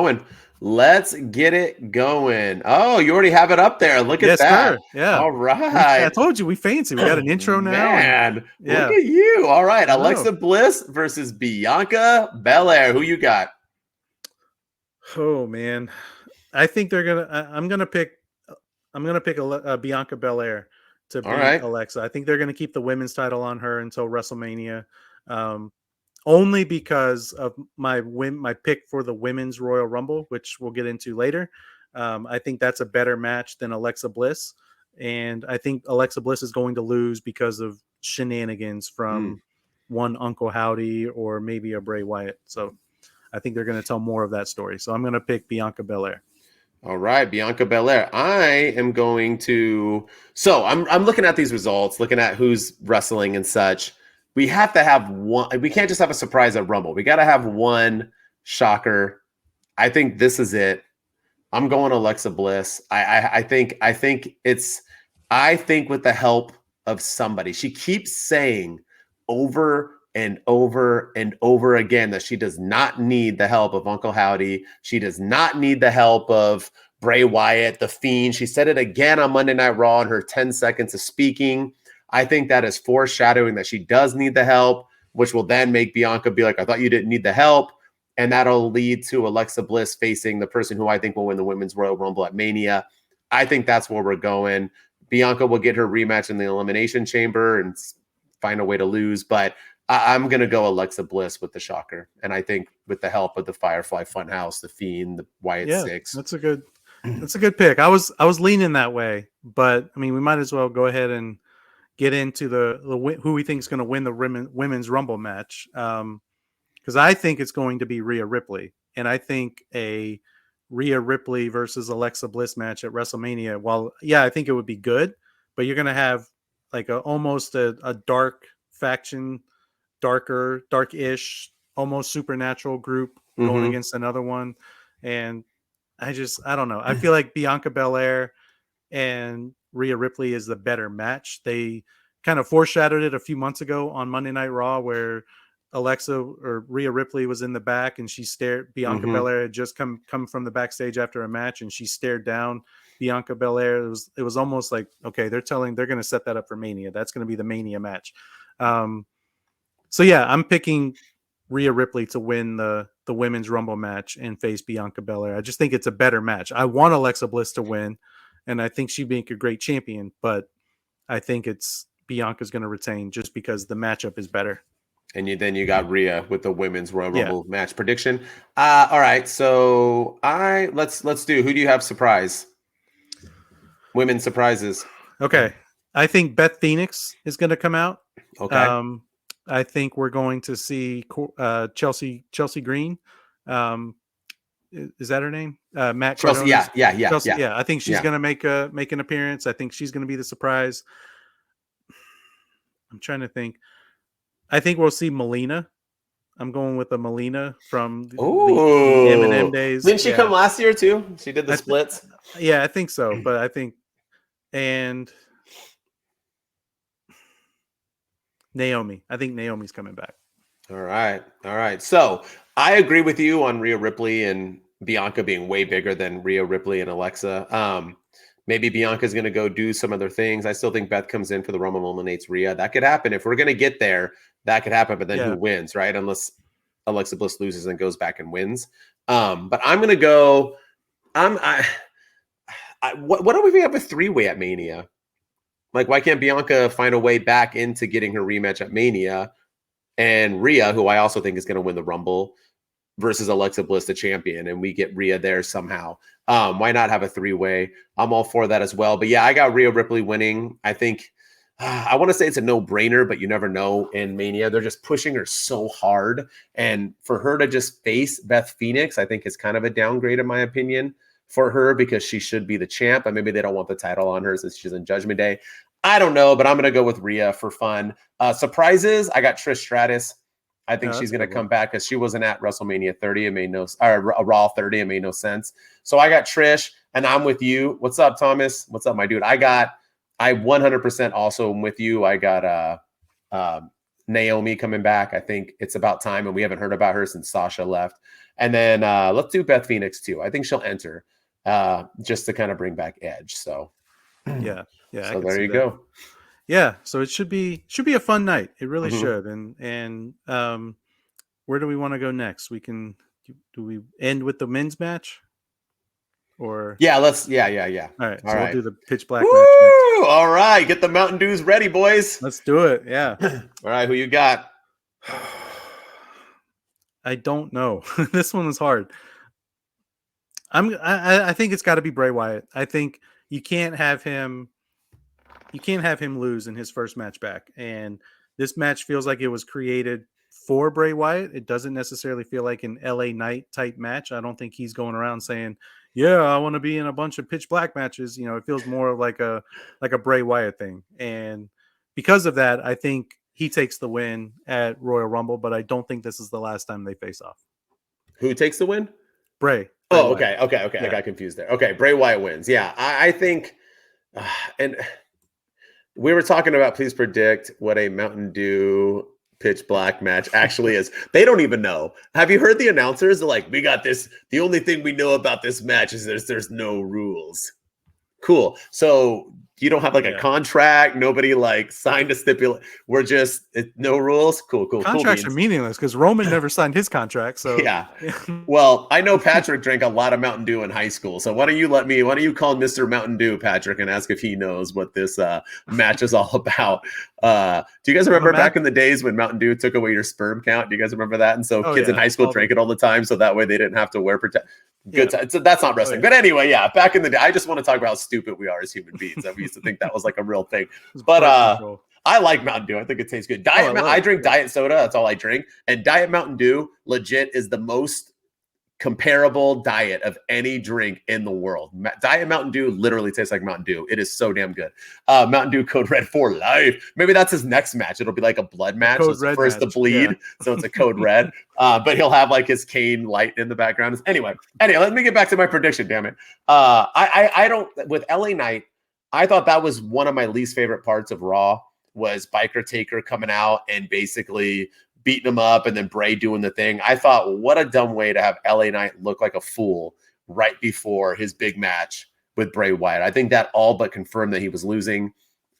going. Let's get it going. Oh, you already have it up there. Look at Yes, that. sir. Yeah. All I right. told you we fancy. We got an intro now, and Man, look yeah, at you. All right. I know. Alexa Bliss versus Bianca Belair. Who you got? Oh man, I think they're gonna. I'm gonna pick. I'm gonna pick Bianca Belair to All beat right. Alexa. I think they're gonna keep the women's title on her until WrestleMania, um, only because of my pick for the women's Royal Rumble, which we'll get into later. I think that's a better match than Alexa Bliss, and I think Alexa Bliss is going to lose because of shenanigans Hmm. from one Uncle Howdy or maybe a Bray Wyatt. So I think they're going to tell more of that story. So I'm going to pick Bianca Belair. All right, Bianca Belair. I am going to. So I'm looking at these results, looking at who's wrestling and such. We have to have one. We can't just have a surprise at Rumble. We got to have one shocker. I think this is it. I'm going Alexa Bliss. I think with the help of somebody, she keeps saying over and over and over again that she does not need the help of Uncle Howdy. She does not need the help of Bray Wyatt, the Fiend. She said it again on Monday Night Raw in her 10 seconds of speaking. I think that is foreshadowing that she does need the help, which will then make Bianca be like, I thought you didn't need the help. And that'll lead to Alexa Bliss facing the person who I think will win the Women's Royal Rumble at Mania. I think that's where we're going. Bianca will get her rematch in the Elimination Chamber and find a way to lose. But I'm going to go Alexa Bliss with the shocker. And I think with the help of the Firefly Funhouse, the Fiend, the Wyatt Yeah, Six. that's a good pick. I was leaning that way, but I mean, we might as well go ahead and get into the who we think is going to win the women's Rumble match. Because I think it's going to be Rhea Ripley, and I think a Rhea Ripley versus Alexa Bliss match at WrestleMania. Well, yeah, I think it would be good, but you're going to have like almost a dark faction, dark-ish, almost supernatural group going Mm-hmm. against another one, and I don't know. I feel like Bianca Belair and Rhea Ripley is the better match. They kind of foreshadowed it a few months ago on Monday Night Raw where Alexa or Rhea Ripley was in the back and she stared. Bianca Mm-hmm. Belair had just come from the backstage after a match and she stared down Bianca Belair. It was almost like, okay, they're going to set that up for Mania. That's going to be the Mania match. So yeah, I'm picking Rhea Ripley to win the women's Rumble match and face Bianca Belair. I just think it's a better match. I want Alexa Bliss to win, and I think she'd make a great champion, but I think it's Bianca's going to retain just because the matchup is better. And then you got Rhea with the Women's Royal Yeah. Rumble match prediction. All right. So let's do, who do you have surprise? Women's surprises. Okay. I think Beth Phoenix is going to come out. Okay. I think we're going to see Chelsea Green. Is that her name? Matt Chelsea. Yeah. Cardona's Yeah. Chelsea. Yeah, I think she's Yeah. going to make an appearance. I think she's going to be the surprise. I'm trying to think. I think we'll see Melina. I'm going with the Melina from the Eminem Oh, days. didn't she come Yeah, last year too? She did the I th- splits. yeah, I think so. But I think and Naomi. I think Naomi's coming back. All right. All right. So I agree with you on Rhea Ripley and Bianca being way bigger than Rhea Ripley and Alexa. Maybe Bianca's going to go do some other things. I still think Beth comes in for the Rumble, eliminates Rhea. That could happen. If we're going to get there, that could happen. But then who Yeah. wins, right? Unless Alexa Bliss loses and goes back and wins. But I'm going to go. What do we have a three-way at Mania? Like, why can't Bianca find a way back into getting her rematch at Mania? And Rhea, who I also think is going to win the Rumble, versus Alexa Bliss, the champion, and we get Rhea there somehow. Why not have a three-way? I'm all for that as well. But yeah, I got Rhea Ripley winning. I think I want to say it's a no-brainer, but you never know in Mania. They're just pushing her so hard. And for her to just face Beth Phoenix, I think is kind of a downgrade in my opinion for her because she should be the champ. And maybe they don't want the title on her since she's in Judgment Day. I don't know, but I'm going to go with Rhea for fun. Surprises, I got Trish Stratus. I think she's going to come back because she wasn't at WrestleMania 30. It made no, or Raw 30. It made no sense. So I got Trish, and I'm with you. What's up, Thomas? What's up, my dude? I 100% also am with you. I got Naomi coming back. I think it's about time, and we haven't heard about her since Sasha left. And then let's do Beth Phoenix too. I think she'll enter just to kind of bring back Edge. So Yeah, I so can there see you that. go. Yeah, so it should be a fun night. It really Mhm. should. And where do we want to go next? We can do we end with the men's match or Yeah, yeah. all right? All So we'll right. do the pitch black match next. Woo! All right, get the Mountain Dews ready, boys. Let's do it. Yeah. All right, who you got? I don't know. This one was hard. I think it's got to be Bray Wyatt. I think you can't have him lose in his first match back. And this match feels like it was created for Bray Wyatt. It doesn't necessarily feel like an LA Knight type match. I don't think he's going around saying, "Yeah, I want to be in a bunch of pitch black matches." You know, it feels more like a Bray Wyatt thing. And because of that, I think he takes the win at Royal Rumble, but I don't think this is the last time they face off. Who takes the win? Bray Oh, Wyatt. okay. I Yeah. got confused there. Okay, Bray Wyatt wins. Yeah, I think, and we were talking about. Please predict what a Mountain Dew pitch black match actually is. They don't even know. Have you heard the announcers? They're like, "We got this. The only thing we know about this match is there's no rules." Cool. So you don't have like a Yeah. contract. Nobody like signed a stipulate. We're just no rules. Cool Contracts are beans. meaningless because Roman never signed his contract. So Yeah. Well, I know Patrick drank a lot of Mountain Dew in high school. So why don't you call Mr. Mountain Dew, Patrick, and ask if he knows what this match is all about. Do you guys remember back in the days when Mountain Dew took away your sperm count? Do you guys remember that? And so kids in high school drank it all the time. So that way they didn't have to wear protect. Good time. So that's not wrestling. But anyway, yeah, back in the day, I just want to talk about how stupid we are as human beings. We used to think that was like a real thing. But I like Mountain Dew. I think it tastes good. I drink diet soda. That's all I drink. And Diet Mountain Dew legit is the most comparable diet of any drink in the world. Diet Mountain Dew literally tastes like Mountain Dew. It is so damn good. Mountain Dew code red for life. Maybe that's his next match. It'll be like a blood match. So it's the first to bleed. Yeah. So it's a code red. But he'll have like his cane light in the background. Anyway, let me get back to my prediction, damn it. I don't, with LA Knight, I thought that was one of my least favorite parts of Raw was Biker Taker coming out and basically beating him up and then Bray doing the thing. I thought, what a dumb way to have LA Knight look like a fool right before his big match with Bray Wyatt. I think that all but confirmed that he was losing.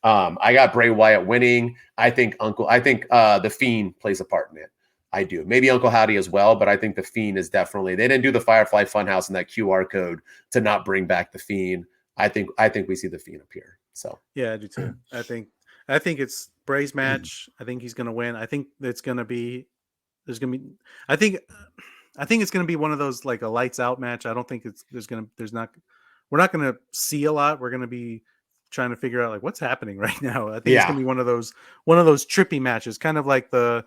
I got Bray Wyatt winning. I think the Fiend plays a part in it. I do. Maybe Uncle Howdy as well, but I think the Fiend is definitely, they didn't do the Firefly Funhouse and that QR code to not bring back the Fiend. I think we see the Fiend appear. So yeah, I do too. I think it's Bray's match. I think he's going to win. I think it's going to be. I think it's going to be one of those like a lights out match. I don't think we're not going to see a lot. We're going to be trying to figure out like what's happening right now. I think it's going to be one of those trippy matches, kind of like the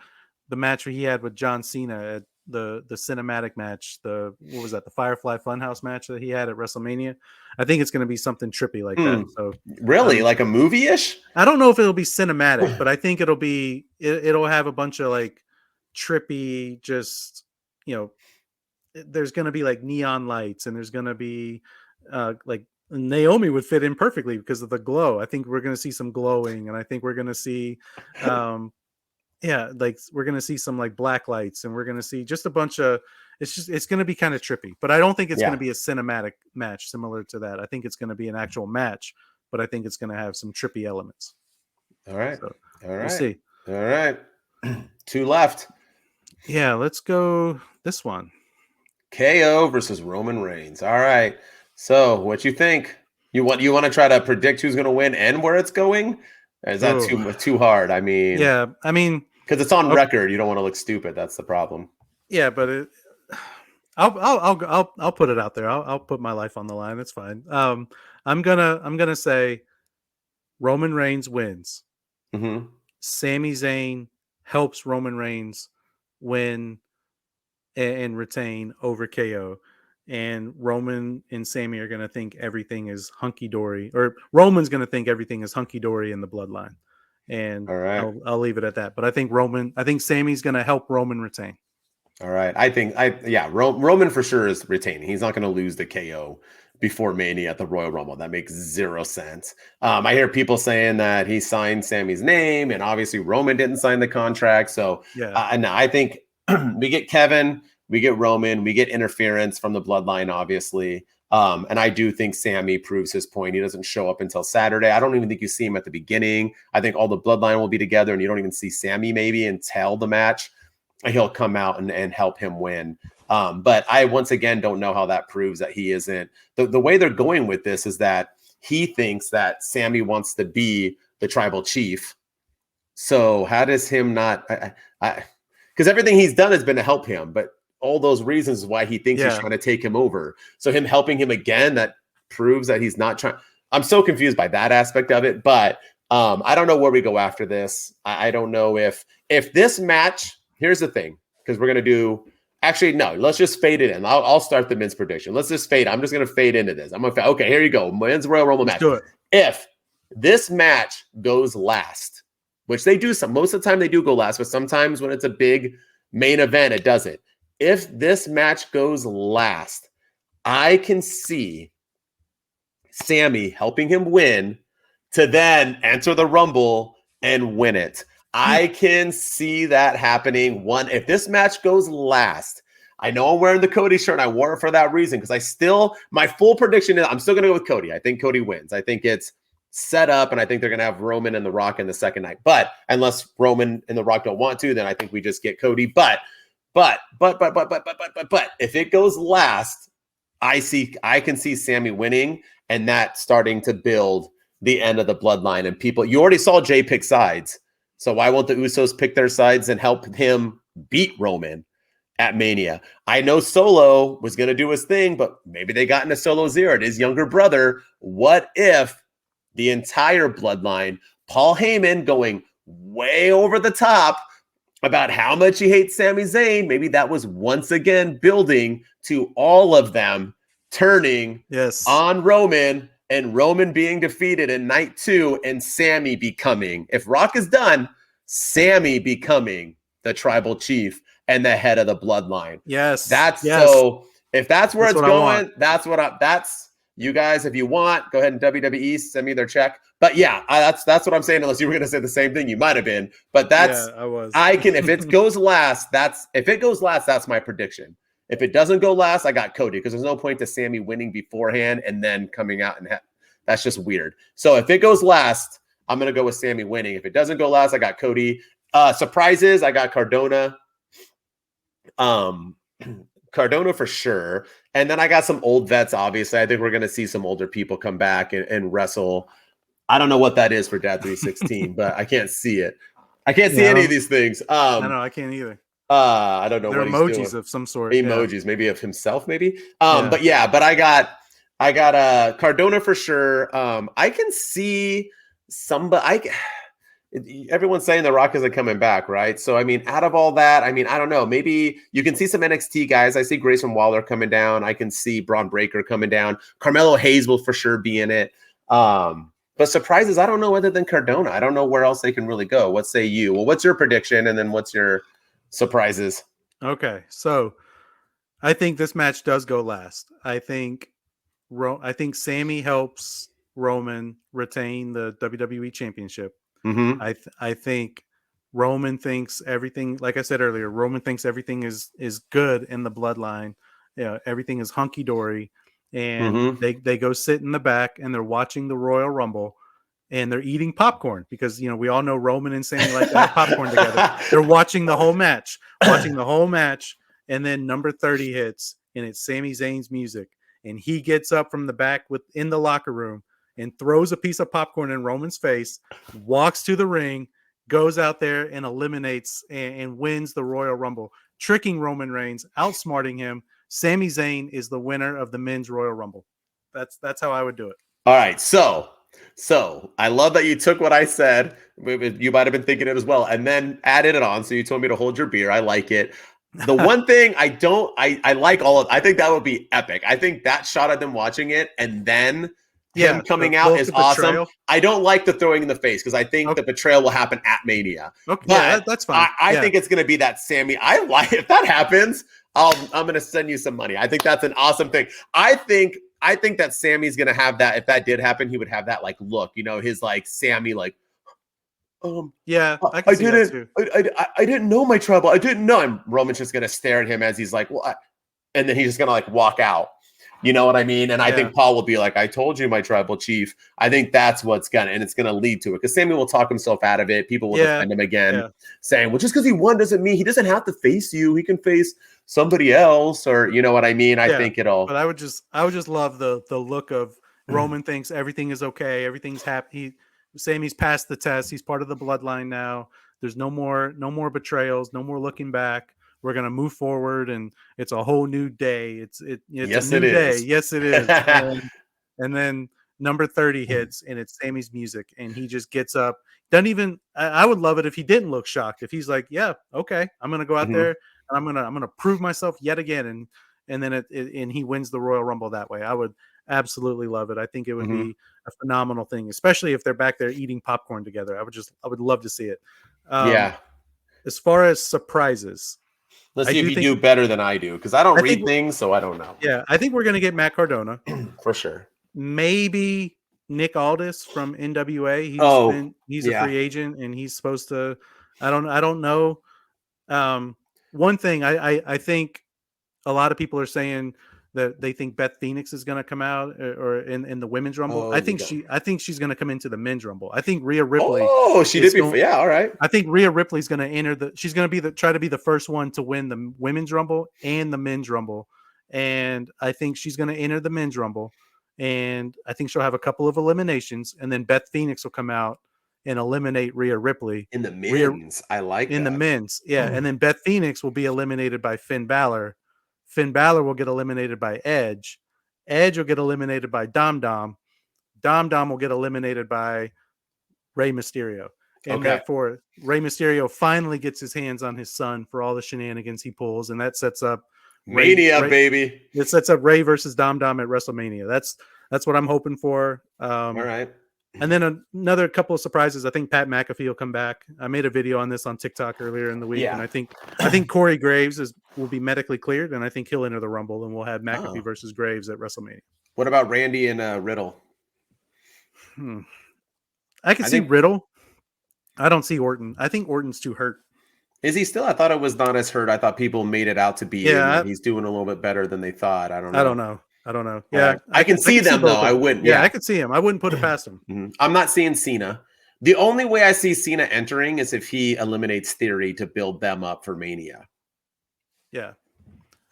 match he had with John Cena at the cinematic match. What was that? The Firefly Funhouse match that he had at WrestleMania. I think it's going to be something trippy like that. So really, like a movie-ish? I don't know if it'll be cinematic, but I think it'll have a bunch of like trippy, just, you know, there's going to be like neon lights and there's going to be like Naomi would fit in perfectly because of the glow. I think we're going to see some glowing, and I think we're going to see like we're going to see some like black lights, and we're going to see just a bunch of it's going to be kind of trippy, but I don't think it's going to be a cinematic match similar to that. I think it's going to be an actual match, but I think it's going to have some trippy elements. All right. So, all right. We'll see. All right. 2 left. Yeah, let's go this one. KO versus Roman Reigns. All right. So what you think? You want to try to predict who's going to win and where it's going? Or is that too hard? I mean, yeah, I mean, because it's on record. You don't want to look stupid. That's the problem. Yeah, but I'll put it out there. I'll put my life on the line. It's fine. I'm gonna say Roman Reigns wins. Mm-hmm. Sami Zayn helps Roman Reigns win and retain over KO. And Roman and Sami are gonna think everything is hunky dory, or Roman's gonna think everything is hunky dory in the bloodline. And all right. I'll leave it at that. But I think Sami's gonna help Roman retain. All right. Roman for sure is retaining. He's not going to lose the KO before Mania at the Royal Rumble. That makes zero sense. I hear people saying that he signed Sami's name, and obviously Roman didn't sign the contract. So yeah, no, I think we get Kevin. we get Roman, we get interference from the bloodline, obviously. And I do think Sammy proves his point. He doesn't show up until Saturday. I don't even think you see him at the beginning. I think all the bloodline will be together and you don't even see Sammy maybe until the match. He'll come out and help him win. But I, once again, don't know how that proves that he isn't. The way they're going with this is that he thinks that Sammy wants to be the tribal chief. So how does him not, because everything he's done has been to help him, but all those reasons why he thinks he's trying to take him over. So him helping him again, that proves that he's not trying. I'm so confused by that aspect of it, but I don't know where we go after this. I don't know if this match, here's the thing, because we're going to do, actually, no, let's just fade it in. I'll start the men's prediction. Let's just fade. I'm just going to fade into this. I'm going to, okay, here you go. Men's Royal Rumble match. Do it. If this match goes last, which they do most of the time they do go last, but sometimes when it's a big main event, it doesn't. If this match goes last, I can see Sammy helping him win to then enter the Rumble and win it. I can see that happening. If this match goes last, I know I'm wearing the Cody shirt and I wore it for that reason because my full prediction is I'm still going to go with Cody. I think Cody wins. I think it's set up and I think they're going to have Roman and The Rock in the second night. But unless Roman and The Rock don't want to, then I think we just get Cody. But if it goes last, I can see Sammy winning and that starting to build the end of the bloodline. And people, you already saw Jay pick sides. So why won't the Usos pick their sides and help him beat Roman at Mania? I know Solo was going to do his thing, but maybe they got into Solo's ear, his younger brother. What if the entire bloodline, Paul Heyman going way over the top about how much he hates Sami Zayn, maybe that was once again building to all of them turning on Roman and Roman being defeated in night 2 and Sammy becoming, if Rock is done, Sammy becoming the tribal chief and the head of the bloodline. So if that's where it's going, that's you guys, if you want, go ahead and WWE, send me their check. But yeah, that's what I'm saying, unless you were going to say the same thing, you might have been. But I was. If it goes last, that's my prediction. If it doesn't go last, I got Cody, because there's no point to Sammy winning beforehand and then coming out and that's just weird. So if it goes last, I'm going to go with Sammy winning. If it doesn't go last, I got Cody. Surprises, I got Cardona. Cardona for sure. And then I got some old vets, obviously. I think we're going to see some older people come back and wrestle. I don't know what that is for Dad 316, but I can't see it. I can't see any of these things. I can't either. I don't know. They're what emojis he's doing. Of some sort. Emojis, maybe of himself, maybe. But I got Cardona for sure. I can see somebody. Everyone's saying The Rock isn't coming back, right? So I mean, out of all that, I mean, I don't know. Maybe you can see some NXT guys. I see Grayson Waller coming down. I can see Braun Breaker coming down. Carmelo Hayes will for sure be in it. But surprises, I don't know other than Cardona. I don't know where else they can really go. What say you? Well, what's your prediction? And then what's your surprises? Okay, so I think this match does go last. I think Sammy helps Roman retain the WWE Championship. Mm-hmm. I think Roman thinks everything, like I said earlier, Roman thinks everything is good in the bloodline. Everything is hunky dory. And they go sit in the back and they're watching the Royal Rumble and they're eating popcorn because, we all know Roman and Sammy like to have popcorn together. They're watching the whole match. And then number 30 hits and it's Sami Zayn's music. And he gets up from the back in the locker room and throws a piece of popcorn in Roman's face, walks to the ring, goes out there and eliminates and wins the Royal Rumble, tricking Roman Reigns, outsmarting him. Sami Zayn is the winner of the men's Royal Rumble. That's how I would do it. All right. So I love that you took what I said. You might have been thinking it as well, and then added it on. So you told me to hold your beer. I like it. The one thing I like I think that would be epic. I think that shot of them watching it and then him coming out is awesome. I don't like the throwing in the face because I think the betrayal will happen at Mania. Okay, but that's fine. I think it's going to be that Sammy. If that happens, I'm going to send you some money. I think that's an awesome thing. I think that Sammy's going to have that. If that did happen, he would have that like look, his like Sammy, like Yeah, I can I see that didn't, too. I didn't know my tribal. I didn't know. And Roman's just gonna stare at him as he's like, "What?" And then he's just gonna like walk out. You know what I mean? And I Yeah, think Paul will be like, "I told you, my tribal chief." I think that's what's gonna, and it's gonna lead to it because Sammy will talk himself out of it. People will yeah, defend him again, yeah, saying, "Well, just because he won doesn't mean he doesn't have to face you. He can face somebody else," or you know what I mean? I yeah. think it'll. But I would just love the look of Roman thinks everything is okay, everything's happy. Sammy's passed the test. He's part of the bloodline now. There's no more betrayals, no more looking back. We're gonna move forward, and it's a whole new day. It's a Yes, it new day. is. Yes, it is. And then number 30 hits, and it's Sammy's music, and he just gets up. Doesn't even. I would love it if he didn't look shocked. If he's like, "Yeah, okay, I'm gonna go out Mhm. there and I'm gonna prove myself yet again," and then and he wins the Royal Rumble that way. I would absolutely love it. I think it would Mhm. be a phenomenal thing, especially if they're back there eating popcorn together. I would love to see it. Um, Yeah. as far as surprises, Let's I see if do you think do better than I do because I don't I think read things, so I don't know yeah, I think we're gonna get Matt Cardona. for sure. Maybe Nick Aldis from NWA. Oh, He's a yeah. free agent and he's supposed to. I don't know. One thing I think a lot of people are saying that they think Beth Phoenix is going to come out or in the women's rumble. Oh, you go. I think she's going to come into the men's rumble. I think Rhea Ripley Oh, she is did before. going. Yeah, all right. I think Rhea Ripley's going to enter the. She's going to be the try to be the first one to win the women's rumble and the men's rumble, and I think she's going to enter the men's rumble, and I think she'll have a couple of eliminations, and then Beth Phoenix will come out and eliminate Rhea Ripley. In the Rhea men's, I like in the that. men's, yeah, and then Beth Phoenix will be eliminated by Finn Balor. Finn Balor will get eliminated by Edge. Edge will get eliminated by Dom Dom. Dom Dom will get eliminated by Rey Mysterio. And Okay. therefore, Rey Mysterio finally gets his hands on his son for all the shenanigans he pulls, and that sets up Mania, baby. It sets up Rey versus Dom Dom at WrestleMania. That's what I'm hoping for. All right. And then another couple of surprises. I think Pat McAfee will come back. I made a video on this on TikTok earlier in the week, and Yeah. I think Corey Graves will be medically cleared, and I think he'll enter the Rumble, and we'll have McAfee Oh. versus Graves at WrestleMania. What about Randy and Riddle? I can I see think Riddle. I don't see Orton. I think Orton's too hurt. is he still? I thought it was not as hurt. I thought people made it out to be, and Yeah, he's doing a little bit better than they thought. I don't I don't know. know. I don't know. All Yeah, right. I can I see can see them though. both I of them. wouldn't. Yeah, I Yeah. could see him. I wouldn't put it past him. Mhm. I'm not seeing Cena. The only way I see Cena entering is if he eliminates Theory to build them up for Mania. Yeah.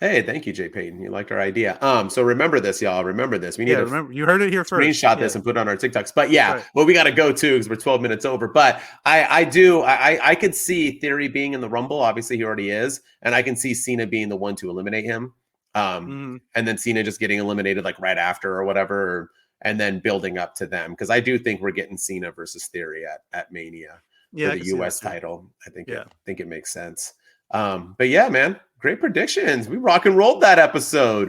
Hey, thank you, Jay Payton. You liked our idea. So remember this, y'all. Remember this. We need Yeah, to remember you heard it here first. screenshot Yeah, this and put it on our TikToks. But yeah, right. well, we got to go too because we're 12 minutes over. But I could see Theory being in the Rumble. Obviously, he already is, and I can see Cena being the one to eliminate him. Mhm. And then Cena just getting eliminated like right after or whatever, and then building up to them because I do think we're getting Cena versus Theory at Mania Yeah, for I the can see that US too. title. I think Yeah. think it makes sense. But yeah, man, great predictions. We rock and rolled that episode.